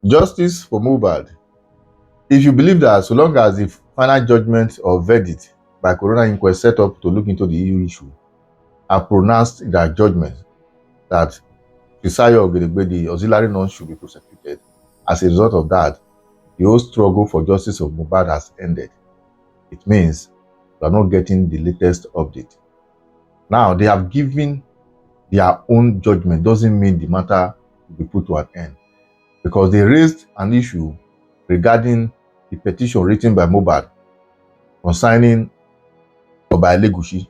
Justice for mohbad. If you believe that so long as the final judgment or verdict by coroner inquest set up to look into the EU issue have pronounced their judgment that Fisayo Ogedegbe, the auxiliary nurse, should be prosecuted, as a result of that, the whole struggle for justice of Mohbad has ended. It means you are not getting the latest update. Now, they have given their own judgment, doesn't mean the matter will be put to an end, because they raised an issue regarding the petition written by Mohbad concerning Oba Elegushi,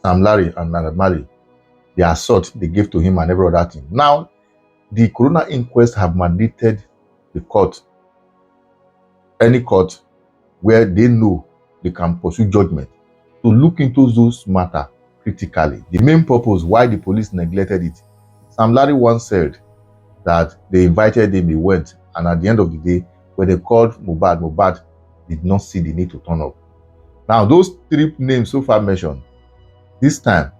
Sam Larry, and Naira Marley, the assault they gave to him and every other thing. Now, the coroner inquest have mandated the court, any court where they know they can pursue judgment, to look into those matters critically. The main purpose why the police neglected it. Sam Larry once said that they invited him, he went, and at the end of the day, when they called Mohbad, Mohbad did not see the need to turn up. Now, those three names so far mentioned, this time,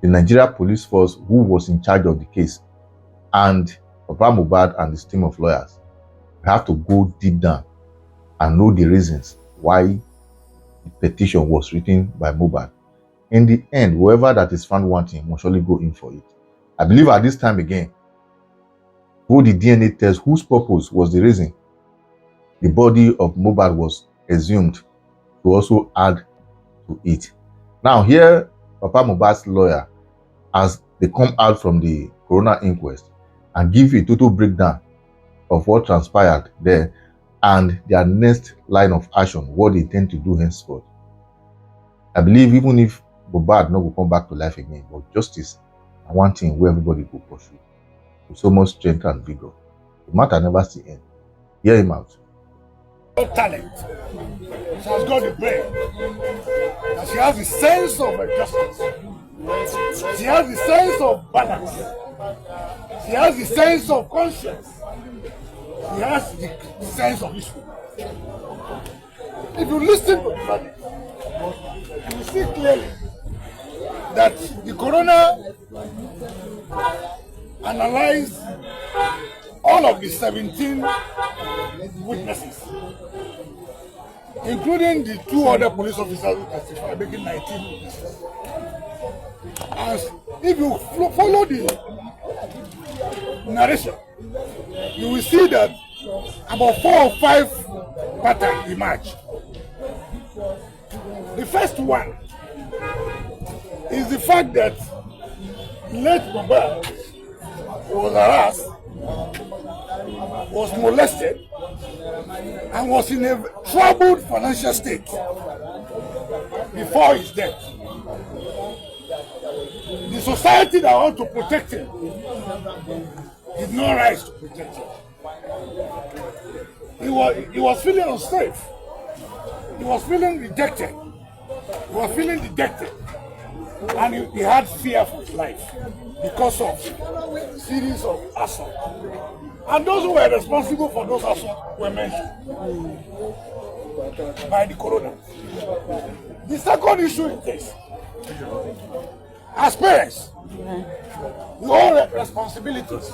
the Nigeria Police Force, who was in charge of the case, and Papa Mohbad and his team of lawyers, have to go deep down and know the reasons why the petition was written by Mohbad. In the end, whoever that is found wanting must surely go in for it. I believe at this time again, who the DNA test, whose purpose was the reason the body of Mohbad was exhumed, to also add to it. Now here, Papa Mohbad's lawyer, as they come out from the coroner inquest and give a total breakdown of what transpired there and their next line of action, what they intend to do henceforth. I believe even if Mohbad no will come back to life again, but justice and one thing where everybody will pursue with so much strength and vigor. The matter never see end. Hear him out. Talent. She has got the brain. And she has the sense of justice. She has the sense of balance. She has the sense of conscience. She has the sense of history. If you listen to the verdict, you will see clearly that the coroner analyzed all of the 17 witnesses, including the 2 other police officers who testified, making 19 witnesses. And if you follow the narration, you will see that about 4 or 5 patterns emerge. The first one is the fact that late Mohbad was harassed, was molested, and was in a troubled financial state before his death. The society that ought to protect him did not rise to protect him. He was feeling unsafe. He was feeling rejected. He was feeling dejected. And he had fear for his life because of series of assaults. And those who were responsible for those assaults were mentioned by the coroner. The second issue is this. As parents, we all have responsibilities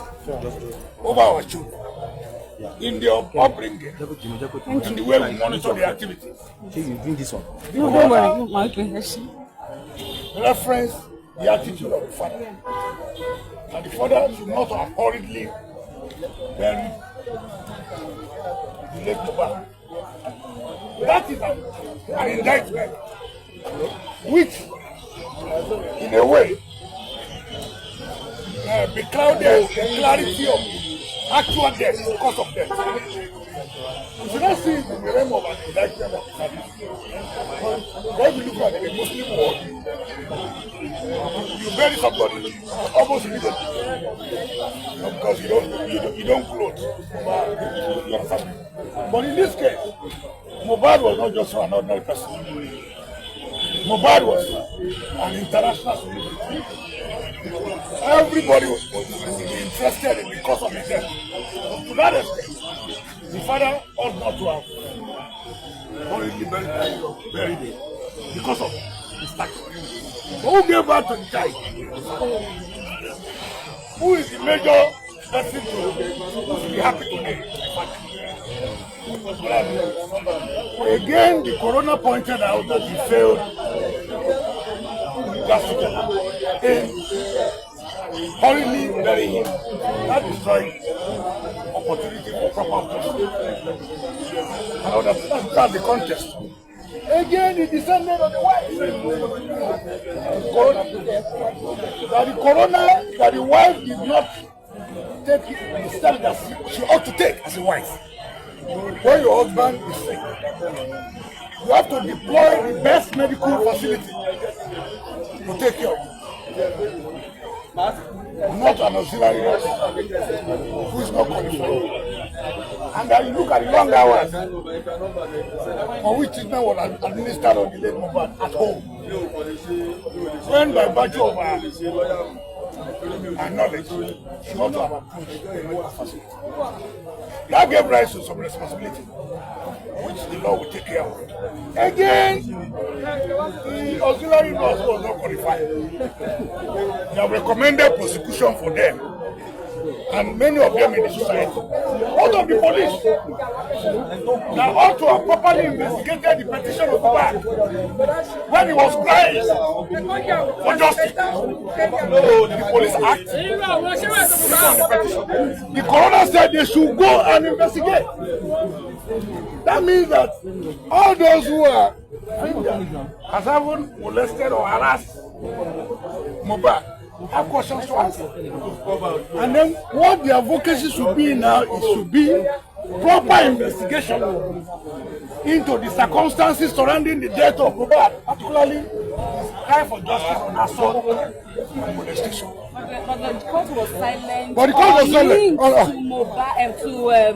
over our children in their upbringing and the way we monitor their activities. Reference the attitude of the father. And the father should not have hurriedly buried the late Mohbad. That is an indictment which, in a way, beclouded the clarity of actual death, cause of death. We should not see it in the realm of an indictment of the family. When we look at the Muslim world, you bury somebody almost immediately, because you don't clothe. You understand? But in this case, Mohbad was not just an ordinary person. Mohbad was an international celebrity. Everybody was interested in the cause of his death. To that extent, the father ought not to have hurriedly buried him because of his tax. Who gave birth to the child? Who is the major person to be happy today. Again, the coroner pointed out that he failed drastically in hurriedly burying him. That destroyed opportunity for proper justice. That's the contest. Again, he descended on the wife. That the wife did not take the step that she ought to take as a wife. When your husband is sick, you have to deploy the best medical facility to take care of him. Not an auxiliary nurse who is not qualified. And then you look at the long hours for which treatment was administered on the late mohbad at home. When by virtue of her knowledge, she ought to have approved the medical facility. That gave rise to some responsibility, which the law will take care of. Again, the auxiliary nurse was not qualified. They have recommended prosecution for them, and many of them in the society. Out of the police, they ought to have properly investigated the petition of Mohbad when he was crying for justice. No, the police act. The coroner said they should go and investigate. That means that all those who are has haven't molested or harassed Mohbad have questions to answer. And then what the advocacy should be now is should be proper investigation into the circumstances surrounding the death of Mohbad, particularly cry for justice on assault and molestation. But the court was silent. But the court was silent. To Mohbad, to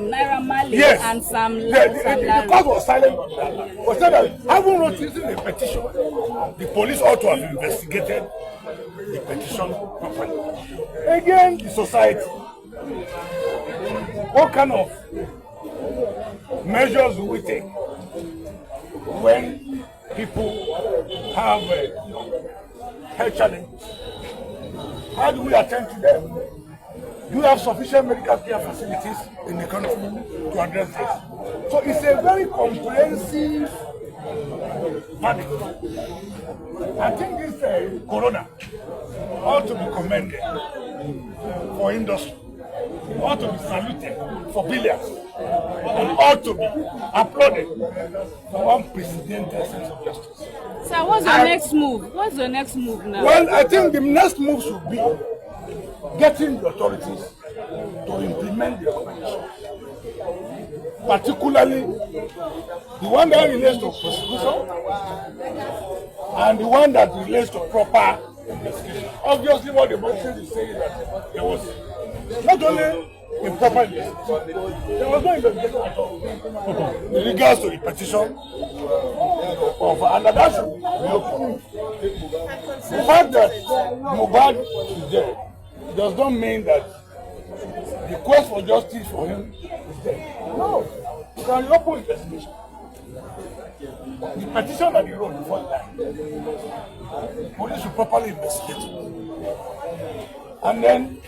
Naira Marley yes. and Sam. The court was silent on that. But said that having noticed a petition, the police ought to have investigated the petition properly. Again, the society. What kind of measures do we take when people have health challenges? How do we attend to them? Do we have sufficient medical care facilities in the country to address this? So it's a very comprehensive matter. I think this corona ought to be commended for industry, ought to be saluted for billions, and ought to be applauded for unprecedented sense of justice. So what's your next move? What's your next move now? Well, I think the next move should be getting the authorities to implement the recommendation, particularly the one that relates to prosecution and the one that relates to proper investigation. Obviously, what the motion is saying is that there was not only improper investigation, there was no investigation at all in regards to the petition of that should be open. The fact that Mohbad is dead does not mean that the quest for justice for him is dead. No, you can open investigation. The petition that he wrote before he died, police should properly investigate it. And then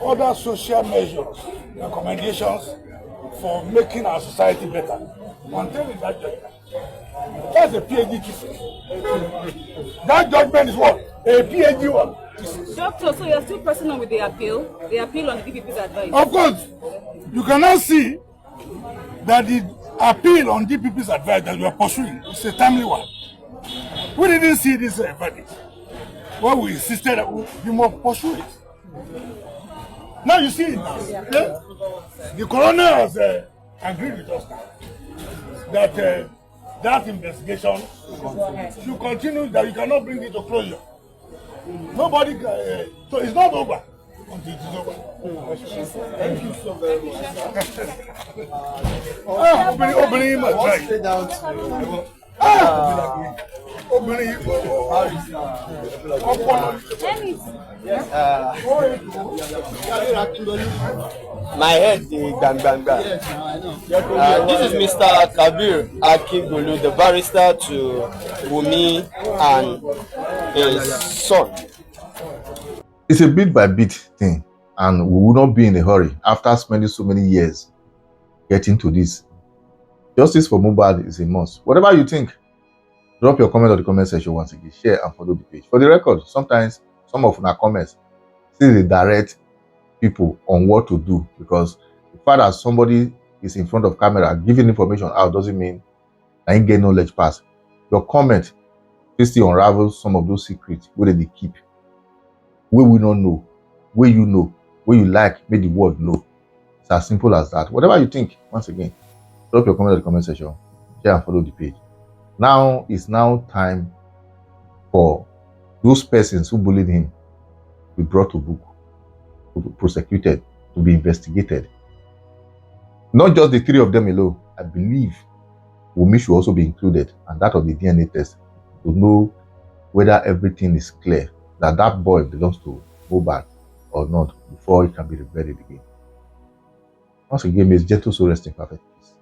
other social measures, recommendations for making our society better. Containing that judgment. That's a PhD thesis. That judgment is what? A PhD one. Doctor, so you're still pressing on with the appeal on the DPP's advice? Of course, you cannot see that the appeal on DPP's advice that we are pursuing is a timely one. We didn't see this verdict. Well, we insisted that we must pursue it. Now you see it now. Yeah? The coroner has agreed with us now that that investigation should continue, that you cannot bring it to closure. Nobody can, so it's not over until it is over. Thank you so very much. Opening him a My head is bang. This is Mr. Kabir Akingolu, the barrister to Wumi and his son. It's a bit by bit thing, and we will not be in a hurry after spending so many years getting to this. Justice for Mohbad is a must. Whatever you think, drop your comment on the comment section once again. Share and follow the page. For the record, sometimes some of our comments still dey direct people on what to do, because the fact that somebody is in front of camera giving information out doesn't mean that you get knowledge pass. Your comment fit still unravel some of those secrets wey dem dey keep, wey we no know, wey you know, wey you like make the world know. It's as simple as that. Whatever you think, once again, drop your comment in the comment section, share and follow the page. Now it's now time for those persons who bullied him to be brought to book, to be prosecuted, to be investigated. Not just the three of them alone. I believe Wunmi should also be included, and that of the DNA test, to know whether everything is clear, that that boy belongs to Mohbad or not, before it can be reburied again. Once again, may his gentle soul rest in perfect peace.